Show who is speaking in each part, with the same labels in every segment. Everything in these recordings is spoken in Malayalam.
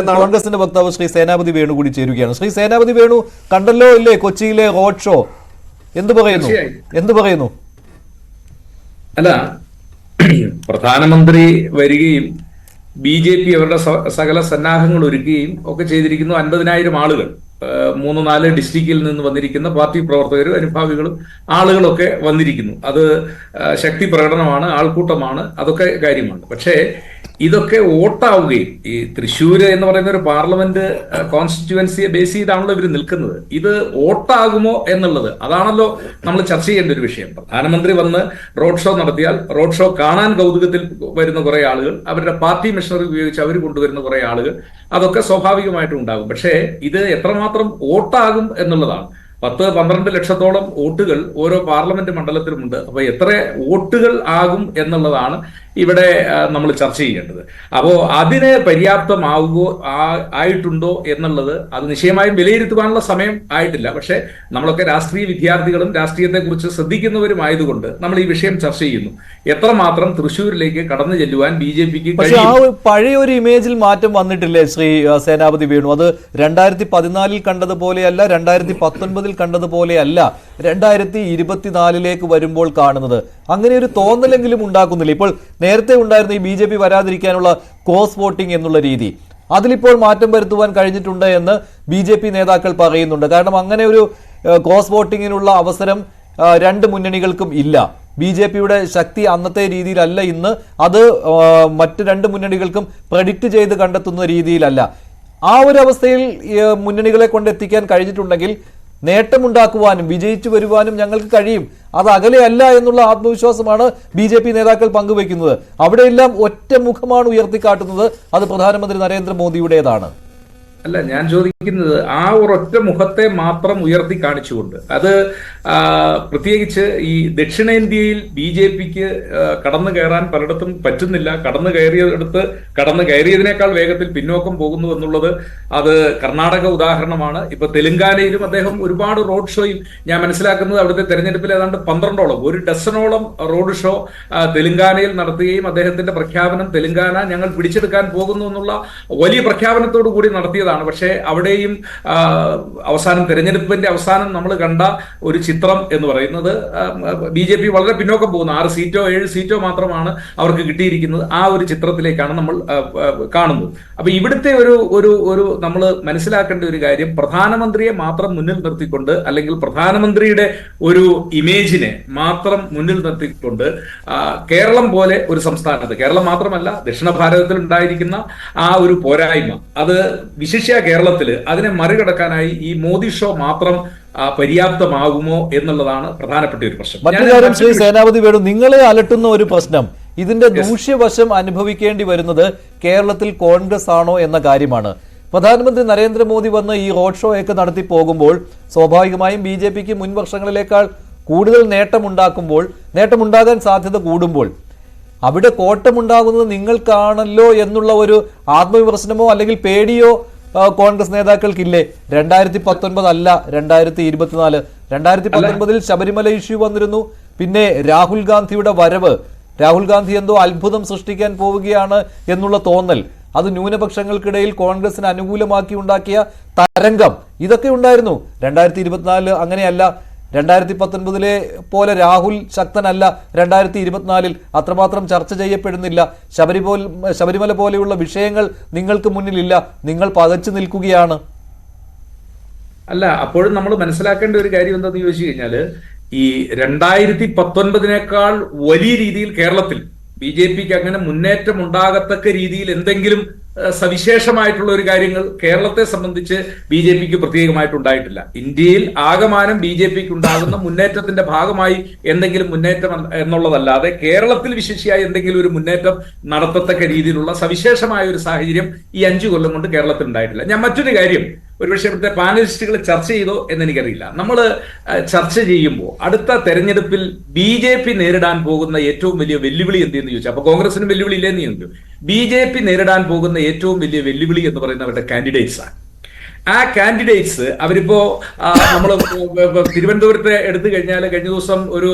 Speaker 1: കോൺഗ്രസിന്റെ വക്താവ് ശ്രീ സേനാപതി വേണു കൂടി ചേരുകയാണ്. ശ്രീ സേനാപതി വേണു, കണ്ടല്ലോ ഇല്ലേ കൊച്ചിയിലെ റോഡ് ഷോ? എന്ത് പറയുന്നു?
Speaker 2: അല്ല, പ്രധാനമന്ത്രി വരികയും BJP അവരുടെ സകല സന്നാഹങ്ങൾ ഒരുക്കുകയും ഒക്കെ ചെയ്തിരിക്കുന്നു. 50,000 ആളുകൾ 3-4 ഡിസ്ട്രിക്റ്റിൽ നിന്ന് വന്നിരിക്കുന്ന പാർട്ടി പ്രവർത്തകരും അനുഭാവികളും ആളുകളൊക്കെ വന്നിരിക്കുന്നു. അത് ശക്തി പ്രകടനമാണ്, ആൾക്കൂട്ടമാണ്, അതൊക്കെ കാര്യമാണ്. പക്ഷേ ഇതൊക്കെ വോട്ടാവുകയും, ഈ തൃശ്ശൂര് എന്ന് പറയുന്ന ഒരു പാർലമെന്റ് കോൺസ്റ്റിറ്റ്യുവൻസിയെ ബേസ് ചെയ്താണല്ലോ ഇവർ നിൽക്കുന്നത്. ഇത് വോട്ടാകുമോ എന്നുള്ളത്, അതാണല്ലോ നമ്മൾ ചർച്ച ചെയ്യേണ്ട ഒരു വിഷയം. പ്രധാനമന്ത്രി വന്ന് റോഡ് ഷോ നടത്തിയാൽ റോഡ് ഷോ കാണാൻ കൗതുകത്തിൽ വരുന്ന കുറെ ആളുകൾ, അവരുടെ പാർട്ടി മെഷീനറി ഉപയോഗിച്ച് അവർ കൊണ്ടുവരുന്ന കുറെ ആളുകൾ, അതൊക്കെ സ്വാഭാവികമായിട്ടും ഉണ്ടാകും. പക്ഷേ ഇത് എത്രമാത്രം വോട്ടാകും എന്നുള്ളതാണ്. 10-12 ലക്ഷത്തോളം വോട്ടുകൾ ഓരോ പാർലമെന്റ് മണ്ഡലത്തിലുമുണ്ട്. അപ്പൊ എത്ര വോട്ടുകൾ ആകും എന്നുള്ളതാണ് ഇവിടെ നമ്മൾ ചർച്ച ചെയ്യേണ്ടത്. അപ്പോൾ അതിന് പര്യാപ്തമാവുകയോ ആയിട്ടുണ്ടോ എന്നുള്ളത് അത് നിശ്ചയമായും വിലയിരുത്തുവാനുള്ള സമയം ആയിട്ടില്ല. പക്ഷെ നമ്മളൊക്കെ രാഷ്ട്രീയ വിദ്യാർത്ഥികളും രാഷ്ട്രീയത്തെക്കുറിച്ച് ശ്രദ്ധിക്കുന്നവരുമായതുകൊണ്ട് നമ്മൾ ഈ വിഷയം ചർച്ച ചെയ്യുന്നു. എത്രമാത്രം തൃശ്ശൂരിലേക്ക് കടന്നു ചെല്ലുവാൻ BJPക്ക് കഴിയും?
Speaker 1: പഴയ ഒരു ഇമേജിൽ മാറ്റം വന്നിട്ടില്ലേ ശ്രീ സേനാപതി വേണു? അത് 2014 കണ്ടതുപോലെയല്ല, 2019 കണ്ടതുപോലെയല്ല 2024 വരുമ്പോൾ കാണുന്നത്. അങ്ങനെ ഒരു തോന്നലെങ്കിലും ഉണ്ടാക്കുന്നില്ല. ഇപ്പോൾ നേരത്തെ ഉണ്ടായിരുന്ന ഈ BJP വരാതിരിക്കാനുള്ള ക്രോസ് വോട്ടിംഗ് എന്നുള്ള രീതി, അതിലിപ്പോൾ മാറ്റം വരുത്തുവാൻ കഴിഞ്ഞിട്ടുണ്ട് എന്ന് BJP നേതാക്കൾ പറയുന്നുണ്ട്. കാരണം അങ്ങനെ ഒരു ക്രോസ് വോട്ടിങ്ങിനുള്ള അവസരം 2 മുന്നണികൾക്കും ഇല്ല. BJPയുടെ ശക്തി അന്നത്തെ രീതിയിലല്ല ഇന്ന്. അത് മറ്റ് 2 മുന്നണികൾക്കും പ്രഡിക്റ്റ് ചെയ്ത് കണ്ടെത്തുന്ന രീതിയിലല്ല. ആ ഒരു അവസ്ഥയിൽ മുന്നണികളെ കൊണ്ടെത്തിക്കാൻ കഴിഞ്ഞിട്ടുണ്ടെങ്കിൽ നേട്ടമുണ്ടാക്കുവാനും വിജയിച്ചു വരുവാനും ഞങ്ങൾക്ക് കഴിയും. അത് അകലെയല്ല എന്നുള്ള ആത്മവിശ്വാസമാണ് BJP നേതാക്കൾ പങ്കുവയ്ക്കുന്നത്. അവിടെയെല്ലാം ഒറ്റ മുഖമാണ് ഉയർത്തിക്കാട്ടുന്നത്. അത് പ്രധാനമന്ത്രി നരേന്ദ്രമോദിയുടേതാണ്.
Speaker 2: അല്ല, ഞാൻ ചോദിക്കുന്നത് ആ ഒരൊറ്റ മുഖത്തെ മാത്രം ഉയർത്തി കാണിച്ചുകൊണ്ട്, അത് പ്രത്യേകിച്ച് ഈ ദക്ഷിണേന്ത്യയിൽ BJPക്ക് കടന്നു കയറാൻ പലയിടത്തും പറ്റുന്നില്ല. കടന്നു കയറിയതിനേക്കാൾ വേഗത്തിൽ പിന്നോക്കം പോകുന്നു എന്നുള്ളത് അത് കർണാടക ഉദാഹരണമാണ്. ഇപ്പൊ തെലുങ്കാനയിലും അദ്ദേഹം ഒരുപാട് റോഡ് ഷോയിൽ, ഞാൻ മനസ്സിലാക്കുന്നത് അവിടുത്തെ തെരഞ്ഞെടുപ്പിൽ ഏതാണ്ട് 12ഓളം, 1 ഡസനോളം റോഡ് ഷോ തെലുങ്കാനയിൽ നടത്തുകയും അദ്ദേഹത്തിന്റെ പ്രഖ്യാപനം തെലുങ്കാന ഞങ്ങൾ പിടിച്ചെടുക്കാൻ പോകുന്നു എന്നുള്ള വലിയ പ്രഖ്യാപനത്തോടു കൂടി നടത്തിയതാണ്. പക്ഷേ അവിടെയും അവസാനം തെരഞ്ഞെടുപ്പിന്റെ അവസാനം നമ്മൾ കണ്ട ഒരു ചിത്രം എന്ന് പറയുന്നത് BJP വളരെ പിന്നോക്കം പോകുന്നു. 6 സീറ്റോ 7 സീറ്റോ മാത്രമാണ് അവർക്ക് കിട്ടിയിരിക്കുന്നത്. ആ ഒരു ചിത്രത്തിലേക്കാണ് നമ്മൾ കാണുന്നത്. അപ്പൊ ഇവിടുത്തെ ഒരു നമ്മൾ മനസ്സിലാക്കേണ്ട ഒരു കാര്യം, പ്രധാനമന്ത്രിയെ മാത്രം മുന്നിൽ നിർത്തിക്കൊണ്ട്, അല്ലെങ്കിൽ പ്രധാനമന്ത്രിയുടെ ഒരു ഇമേജിനെ മാത്രം മുന്നിൽ നിർത്തിക്കൊണ്ട് കേരളം പോലെ ഒരു സംസ്ഥാനത്ത്, കേരളം മാത്രമല്ല ദക്ഷിണ ഭാരതത്തിൽ ഉണ്ടായിരിക്കുന്ന ആ ഒരു പോരായ്മ, അത് വിശിഷ്യ കേരളത്തില് അതിനെ മറികടക്കാനായി ഈ മോദി ഷോ മാത്രം പര്യാപ്തമാകുമോ എന്നുള്ളതാണ് പ്രധാനപ്പെട്ട ഒരു പ്രശ്നം.
Speaker 1: മറ്റൊരു കാര്യം ശ്രീ സേനാപതി വേണു, നിങ്ങളെ അലട്ടുന്ന ഒരു പ്രശ്നം, ഇതിന്റെ ദൂഷ്യവശം അനുഭവിക്കേണ്ടി വരുന്നത് കേരളത്തിൽ കോൺഗ്രസ് ആണോ എന്ന കാര്യമാണ്. പ്രധാനമന്ത്രി നരേന്ദ്രമോദി വന്ന് ഈ റോഡ് ഷോ ഒക്കെ നടത്തി പോകുമ്പോൾ സ്വാഭാവികമായും BJPക്ക് മുൻ വർഷങ്ങളിലേക്കാൾ കൂടുതൽ നേട്ടമുണ്ടാകാൻ സാധ്യത കൂടുമ്പോൾ അവിടെ കോട്ടമുണ്ടാകുന്നത് നിങ്ങൾക്കാണല്ലോ എന്നുള്ള ഒരു ആത്മവിമർശനമോ അല്ലെങ്കിൽ പേടിയോ കോൺഗ്രസ് നേതാക്കൾക്കില്ലേ? 2019 അല്ല 2024. 2019 ശബരിമല ഇഷ്യൂ വന്നിരുന്നു. പിന്നെ രാഹുൽ ഗാന്ധിയുടെ വരവ്, രാഹുൽ ഗാന്ധി എന്തോ അത്ഭുതം സൃഷ്ടിക്കാൻ പോവുകയാണ് എന്നുള്ള തോന്നൽ, അത് ന്യൂനപക്ഷങ്ങൾക്കിടയിൽ കോൺഗ്രസിന് അനുകൂലമാക്കി ഉണ്ടാക്കിയ തരംഗം, ഇതൊക്കെ ഉണ്ടായിരുന്നു. 2024 അങ്ങനെയല്ല. 2019 പോലെ രാഹുൽ ശക്തനല്ല. 2024 അത്രമാത്രം ചർച്ച ചെയ്യപ്പെടുന്നില്ല. ശബരിമല പോലെയുള്ള വിഷയങ്ങൾ നിങ്ങൾക്ക് മുന്നിലില്ല. നിങ്ങൾ പകച്ചു നിൽക്കുകയാണ്.
Speaker 2: അല്ല, അപ്പോഴും നമ്മൾ മനസ്സിലാക്കേണ്ട ഒരു കാര്യം എന്താണെന്ന് ചോദിച്ചു കഴിഞ്ഞാല്, ഈ 2019 വലിയ രീതിയിൽ കേരളത്തിൽ BJPക്ക് അങ്ങനെ മുന്നേറ്റം ഉണ്ടാകത്തക്ക രീതിയിൽ എന്തെങ്കിലും സവിശേഷമായിട്ടുള്ള ഒരു കാര്യങ്ങൾ കേരളത്തെ സംബന്ധിച്ച് BJPക്ക് പ്രത്യേകമായിട്ടുണ്ടായിട്ടില്ല. ഇന്ത്യയിൽ ആകമാനം BJPക്ക് ഉണ്ടാകുന്ന മുന്നേറ്റത്തിന്റെ ഭാഗമായി എന്തെങ്കിലും മുന്നേറ്റം എന്നുള്ളതല്ലാതെ കേരളത്തിൽ വിശേഷിയായി എന്തെങ്കിലും ഒരു മുന്നേറ്റം നടത്തത്തക്ക രീതിയിലുള്ള സവിശേഷമായ ഒരു സാഹചര്യം ഈ 5 കൊല്ലം കൊണ്ട് കേരളത്തിൽ ഉണ്ടായിട്ടില്ല. ഞാൻ മറ്റൊരു കാര്യം, ഒരുപക്ഷെ ഇവിടുത്തെ പാനലിസ്റ്റുകൾ ചർച്ച ചെയ്തോ എന്നെനിക്കറിയില്ല. നമ്മൾ ചർച്ച ചെയ്യുമ്പോൾ അടുത്ത തെരഞ്ഞെടുപ്പിൽ BJP നേരിടാൻ പോകുന്ന ഏറ്റവും വലിയ വെല്ലുവിളി എന്തെന്ന് ചോദിച്ചാൽ, അപ്പൊ കോൺഗ്രസിന് വെല്ലുവിളി ഇല്ലെന്ന് ചോദിച്ചു. BJP നേരിടാൻ പോകുന്ന ഏറ്റവും വലിയ വെല്ലുവിളി എന്ന് പറയുന്നത് അവരുടെ കാൻഡിഡേറ്റ്സ് ആണ്. ആ കാൻഡിഡേറ്റ്സ് അവരിപ്പോ നമ്മൾ തിരുവനന്തപുരത്തെ എടുത്തു കഴിഞ്ഞാൽ കഴിഞ്ഞ ദിവസം ഒരു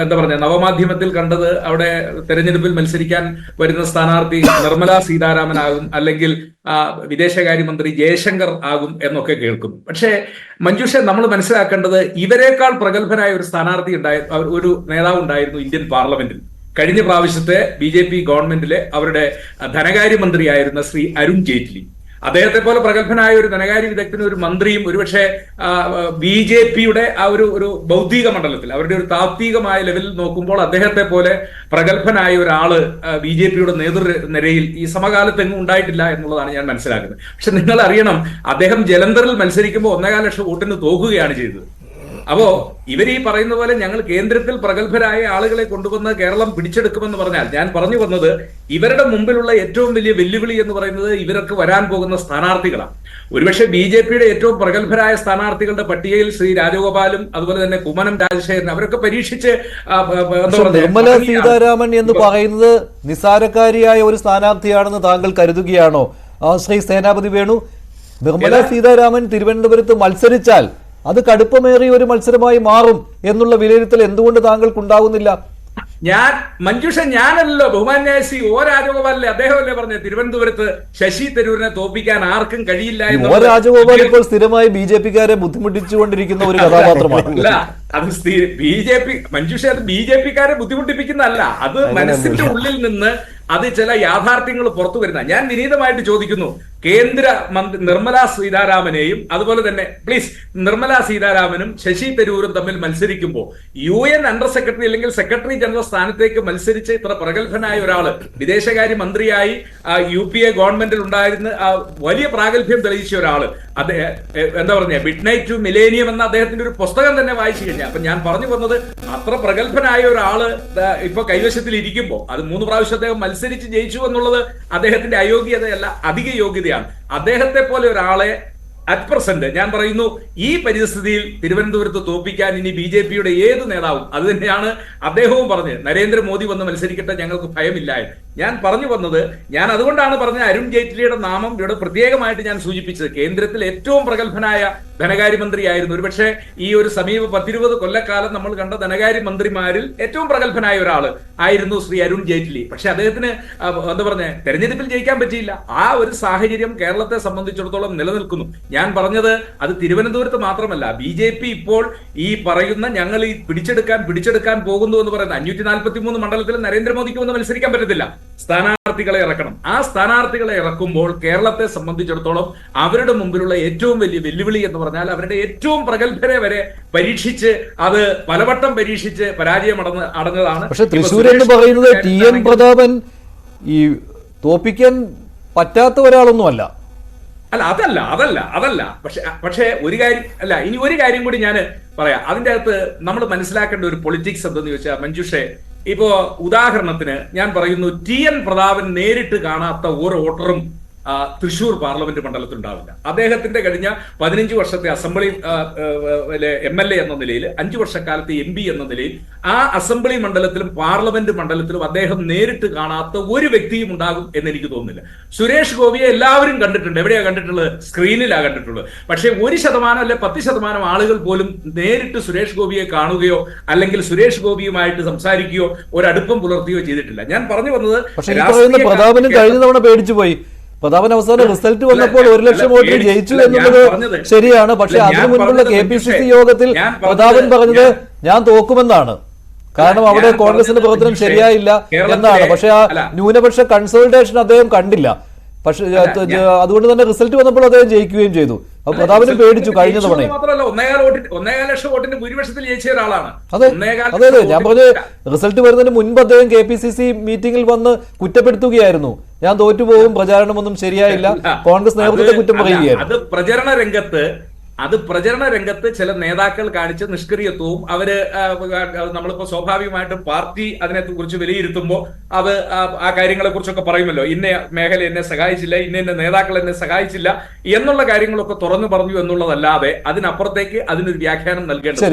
Speaker 2: എന്താ പറയുക നവമാധ്യമത്തിൽ കണ്ടത്, അവിടെ തെരഞ്ഞെടുപ്പിൽ മത്സരിക്കാൻ വരുന്ന സ്ഥാനാർത്ഥി നിർമ്മലാ സീതാരാമൻ ആകും, അല്ലെങ്കിൽ വിദേശകാര്യമന്ത്രി ജയശങ്കർ ആകും എന്നൊക്കെ കേൾക്കുന്നു. പക്ഷേ മഞ്ജുഷ, നമ്മൾ മനസ്സിലാക്കേണ്ടത് ഇവരെക്കാൾ പ്രഗത്ഭനായ ഒരു സ്ഥാനാർത്ഥി ഒരു നേതാവ് ഉണ്ടായിരുന്നു ഇന്ത്യൻ പാർലമെന്റിൽ. കഴിഞ്ഞ പ്രാവശ്യത്തെ BJP ഗവൺമെന്റിലെ അവരുടെ ധനകാര്യമന്ത്രിയായിരുന്ന ശ്രീ അരുൺ ജെയ്റ്റ്ലി. അദ്ദേഹത്തെ പോലെ പ്രഗത്ഭനായ ഒരു ധനകാര്യ വിദഗ്ധനും ഒരു മന്ത്രിയും ഒരുപക്ഷെ BJPയുടെ ആ ഒരു ബൗദ്ധിക മണ്ഡലത്തിൽ, അവരുടെ ഒരു താത്വികമായ ലെവലിൽ നോക്കുമ്പോൾ അദ്ദേഹത്തെ പോലെ പ്രഗത്ഭനായ ഒരാള് BJPയുടെ നേതൃനിരയിൽ ഈ സമകാലത്തെങ്ങും ഉണ്ടായിട്ടില്ല എന്നുള്ളതാണ് ഞാൻ മനസ്സിലാക്കുന്നത്. പക്ഷെ നിങ്ങൾ അറിയണം, അദ്ദേഹം ജലന്ധറിൽ മത്സരിക്കുമ്പോൾ 1.25 ലക്ഷം വോട്ടിന് തോക്കുകയാണ് ചെയ്തത്. അപ്പോ ഇവർ ഈ പറയുന്ന പോലെ ഞങ്ങൾ കേന്ദ്രത്തിൽ പ്രഗത്ഭരായ ആളുകളെ കൊണ്ടുവന്ന് കേരളം പിടിച്ചെടുക്കുമെന്ന് പറഞ്ഞാൽ, ഞാൻ പറഞ്ഞു വന്നത് ഇവരുടെ മുമ്പിലുള്ള ഏറ്റവും വലിയ വെല്ലുവിളി എന്ന് പറയുന്നത് ഇവർക്ക് വരാൻ പോകുന്ന സ്ഥാനാർത്ഥികളാണ്. ഒരുപക്ഷെ BJPയുടെ ഏറ്റവും പ്രഗത്ഭരായ സ്ഥാനാർത്ഥികളുടെ പട്ടികയിൽ ശ്രീ രാജഗോപാലും അതുപോലെ തന്നെ കുമ്മനം രാജശേഖരൻ അവരൊക്കെ പരീക്ഷിച്ച്
Speaker 1: നിർമ്മല സീതാരാമൻ എന്ന് പറയുന്നത് നിസ്സാരക്കാരിയായ ഒരു സ്ഥാനാർത്ഥിയാണെന്ന് താങ്കൾ കരുതുകയാണോ ശ്രീ സേനാപതി വേണു? നിർമ്മല സീതാരാമൻ തിരുവനന്തപുരത്ത് മത്സരിച്ചാൽ അത് കടുപ്പമേറിയ ഒരു മത്സരമായി മാറും എന്നുള്ള വിലയിരുത്തൽ എന്തുകൊണ്ട് താങ്കൾക്കുണ്ടാകുന്നില്ല?
Speaker 2: മഞ്ജുഷ, ഞാനല്ലോ ബഹുമാന്യായ ശ്രീ O രാജഗോപാലല്ലേ, അദ്ദേഹമല്ലേ പറഞ്ഞത് തിരുവനന്തപുരത്ത് ശശി തരൂരിനെ തോൽപ്പിക്കാൻ ആർക്കും കഴിയില്ല എന്ന്.
Speaker 1: O രാജഗോപാൽ ഇപ്പോൾ സ്ഥിരമായി BJPക്കാരെ ബുദ്ധിമുട്ടിച്ചുകൊണ്ടിരിക്കുന്ന ഒരു കഥാപാത്രമാണ്.
Speaker 2: അല്ല, അത് BJP മഞ്ജുഷ, അത് BJPക്കാരെ ബുദ്ധിമുട്ടിപ്പിക്കുന്നതല്ല, അത് മനസ്സിന്റെ ഉള്ളിൽ നിന്ന് അത് ചില യാഥാർത്ഥ്യങ്ങൾ പുറത്തു വരുന്ന. ഞാൻ വിനീതമായിട്ട് ചോദിക്കുന്നു, കേന്ദ്ര മന്ത്രി നിർമ്മലാ സീതാരാമനെയും അതുപോലെ തന്നെ പ്ലീസ് നിർമ്മലാ സീതാരാമനും ശശി തരൂരും തമ്മിൽ മത്സരിക്കുമ്പോൾ UN അണ്ടർ സെക്രട്ടറി അല്ലെങ്കിൽ സെക്രട്ടറി ജനറൽ സ്ഥാനത്തേക്ക് മത്സരിച്ച് ഇത്ര പ്രഗത്ഭനായ ഒരാള്, വിദേശകാര്യ മന്ത്രിയായി UPA ഗവൺമെന്റിൽ ഉണ്ടായിരുന്ന വലിയ പ്രാഗൽഭ്യം തെളിയിച്ച ഒരാള്, എന്താ പറഞ്ഞ മിഡ് നൈറ്റ് ടു മിലേനിയം എന്ന അദ്ദേഹത്തിന്റെ ഒരു പുസ്തകം തന്നെ വായിച്ചു കഴിഞ്ഞാൽ, അപ്പൊ ഞാൻ പറഞ്ഞു വന്നത് അത്ര പ്രഗത്ഭനായ ഒരാള് ഇപ്പൊ കൈവശത്തിൽ ഇരിക്കുമ്പോൾ അത് 3 പ്രാവശ്യം അദ്ദേഹം മത്സരിച്ച് ജയിച്ചു എന്നുള്ളത് അദ്ദേഹത്തിന്റെ അയോഗ്യതയല്ല, അധിക യോഗ്യതയാണ്. അദ്ദേഹത്തെ പോലെ ഒരാളെ അറ്റ് പ്രസന്റ് ഞാൻ പറയുന്നു, ഈ പരിസ്ഥിതിയിൽ തിരുവനന്തപുരത്ത് തോൽപ്പിക്കാൻ ഇനി BJPയുടെ ഏത് നേതാവും, അത് തന്നെയാണ് അദ്ദേഹവും പറഞ്ഞ്, നരേന്ദ്രമോദി വന്ന് മത്സരിക്കട്ടെ, ഞങ്ങൾക്ക് ഭയമില്ല. ഞാൻ പറഞ്ഞു വന്നത്, ഞാൻ അതുകൊണ്ടാണ് പറഞ്ഞത് അരുൺ ജെയ്റ്റ്ലിയുടെ നാമം ഇവിടെ പ്രത്യേകമായിട്ട് ഞാൻ സൂചിപ്പിച്ചത്. കേന്ദ്രത്തിൽ ഏറ്റവും പ്രഗത്ഭനായ ധനകാര്യമന്ത്രിയായിരുന്നു. ഒരുപക്ഷെ ഈ ഒരു സമീപ 10-20 കൊല്ലക്കാലം നമ്മൾ കണ്ട ധനകാര്യമന്ത്രിമാരിൽ ഏറ്റവും പ്രഗത്ഭനായ ഒരാള് ആയിരുന്നു ശ്രീ അരുൺ ജെയ്റ്റ്ലി. പക്ഷെ അദ്ദേഹത്തിന് എന്താ പറഞ്ഞ തെരഞ്ഞെടുപ്പിൽ ജയിക്കാൻ പറ്റിയില്ല. ആ ഒരു സാഹചര്യം കേരളത്തെ സംബന്ധിച്ചിടത്തോളം നിലനിൽക്കുന്നു. ഞാൻ പറഞ്ഞത് അത് തിരുവനന്തപുരത്ത് മാത്രമല്ല, BJP ഇപ്പോൾ ഈ പറയുന്ന ഞങ്ങൾ ഈ പിടിച്ചെടുക്കാൻ പോകുന്നു എന്ന് പറയുന്ന 543 മണ്ഡലത്തിൽ നരേന്ദ്രമോദിക്ക് വന്ന് മത്സരിക്കാൻ പറ്റത്തില്ല. സ്ഥാനാർത്ഥികളെ ഇറക്കണം. ആ സ്ഥാനാർത്ഥികളെ ഇറക്കുമ്പോൾ കേരളത്തെ സംബന്ധിച്ചിടത്തോളം അവരുടെ മുമ്പിലുള്ള ഏറ്റവും വലിയ വെല്ലുവിളി എന്ന് പറഞ്ഞാൽ അവരുടെ ഏറ്റവും പ്രഗത്ഭരെ വരെ പരീക്ഷിച്ച് അത് പലവട്ടം പരീക്ഷിച്ച് പരാജയം അടഞ്ഞതാണ്.
Speaker 1: പക്ഷെ തൃശ്ശൂർ എന്ന് പറയുന്നത് TN പ്രതാപൻ ഈ തോപ്പിക്കാൻ പറ്റാത്ത ഒരാളൊന്നുമല്ല.
Speaker 2: അല്ല, അതല്ല. പക്ഷേ ഒരു കാര്യം അല്ല, ഇനി ഒരു കാര്യം കൂടി ഞാൻ പറയാം. അതിൻ്റെ അകത്ത് നമ്മൾ മനസ്സിലാക്കേണ്ട ഒരു പൊളിറ്റിക്സ് എന്തെന്ന് ചോദിച്ചാൽ മഞ്ജുഷേ, ഇപ്പോ ഉദാഹരണത്തിന് ഞാൻ പറയുന്നു, TN പ്രതാപൻ നേരിട്ട് കാണാത്ത ഒരു വോട്ടറും തൃശൂർ പാർലമെന്റ് മണ്ഡലത്തിൽ ഉണ്ടാവില്ല. അദ്ദേഹത്തിന്റെ കഴിഞ്ഞ 15 വർഷത്തെ അസംബ്ലി MLA എന്ന നിലയിൽ, 5 വർഷക്കാലത്തെ MP എന്ന നിലയിൽ ആ അസംബ്ലി മണ്ഡലത്തിലും പാർലമെന്റ് മണ്ഡലത്തിലും അദ്ദേഹം നേരിട്ട് കാണാത്ത ഒരു വ്യക്തിയും ഉണ്ടാകും എന്ന് എനിക്ക് തോന്നുന്നില്ല. സുരേഷ് ഗോപിയെ എല്ലാവരും കണ്ടിട്ടുണ്ട്. എവിടെയാ കണ്ടിട്ടുള്ളത്? സ്ക്രീനിലാണ് കണ്ടിട്ടുള്ളത്. പക്ഷേ 1% അല്ലെ 10% ആളുകൾ പോലും നേരിട്ട് സുരേഷ് ഗോപിയെ കാണുകയോ അല്ലെങ്കിൽ സുരേഷ് ഗോപിയുമായിട്ട് സംസാരിക്കുകയോ ഒരടുപ്പം പുലർത്തുകയോ ചെയ്തിട്ടില്ല. ഞാൻ പറഞ്ഞു വന്നത്,
Speaker 1: പ്രതാപനും കഴിഞ്ഞ തവണ പേടിച്ചു പോയി. പ്രതാപൻ അവസാന റിസൾട്ട് വന്നപ്പോൾ 1 ലക്ഷം വോട്ടിൽ ജയിച്ചു എന്നുള്ളത് ശരിയാണ്. പക്ഷെ അതിനു മുൻപുള്ള KPCC യോഗത്തിൽ പ്രതാപൻ പറഞ്ഞത് ഞാൻ തോക്കുമെന്നാണ്. കാരണം അവിടെ കോൺഗ്രസിന്റെ പ്രവർത്തനം ശരിയായില്ല എന്നാണ്. പക്ഷെ ആ ന്യൂനപക്ഷ കൺസോൾട്ടേഷൻ അദ്ദേഹം കണ്ടില്ല. പക്ഷെ അതുകൊണ്ട് തന്നെ റിസൾട്ട് വന്നപ്പോൾ അദ്ദേഹം ജയിക്കുകയും ചെയ്തു. അപ്പൊ പ്രതാപനും പേടിച്ചു കഴിഞ്ഞ തവണ.
Speaker 2: മാത്രമല്ല 1.25 ലക്ഷം വോട്ടിന്റെ ഭൂരിപക്ഷത്തിൽ ജയിച്ച ഒരാളാണ്.
Speaker 1: അതെ, ഞാൻ പറഞ്ഞ റിസൾട്ട് വരുന്നതിന് മുൻപ് അദ്ദേഹം KPCC മീറ്റിംഗിൽ വന്ന് കുറ്റപ്പെടുത്തുകയായിരുന്നു. ഞാൻ തോറ്റുപോകും, പ്രചാരണമൊന്നും ശരിയായില്ല, കോൺഗ്രസ് നേതൃത്വത്തെ കുറ്റം പറയുകയായിരുന്നു.
Speaker 2: അത് പ്രചരണ രംഗത്ത് ചില നേതാക്കൾ കാണിച്ച നിഷ്ക്രിയത്വവും നമ്മളിപ്പോ സ്വാഭാവികമായിട്ടും പാർട്ടി അതിനെ കുറിച്ച് വിലയിരുത്തുമ്പോൾ അത് ആ കാര്യങ്ങളെ കുറിച്ചൊക്കെ പറയുമല്ലോ. ഇന്ന മേഖല എന്നെ സഹായിച്ചില്ല, ഇന്ന നേതാക്കൾ എന്നെ സഹായിച്ചില്ല എന്നുള്ള കാര്യങ്ങളൊക്കെ തുറന്നു പറഞ്ഞു എന്നുള്ളതല്ലാതെ അതിനപ്പുറത്തേക്ക് അതിനൊരു വ്യാഖ്യാനം നൽകേണ്ടത്.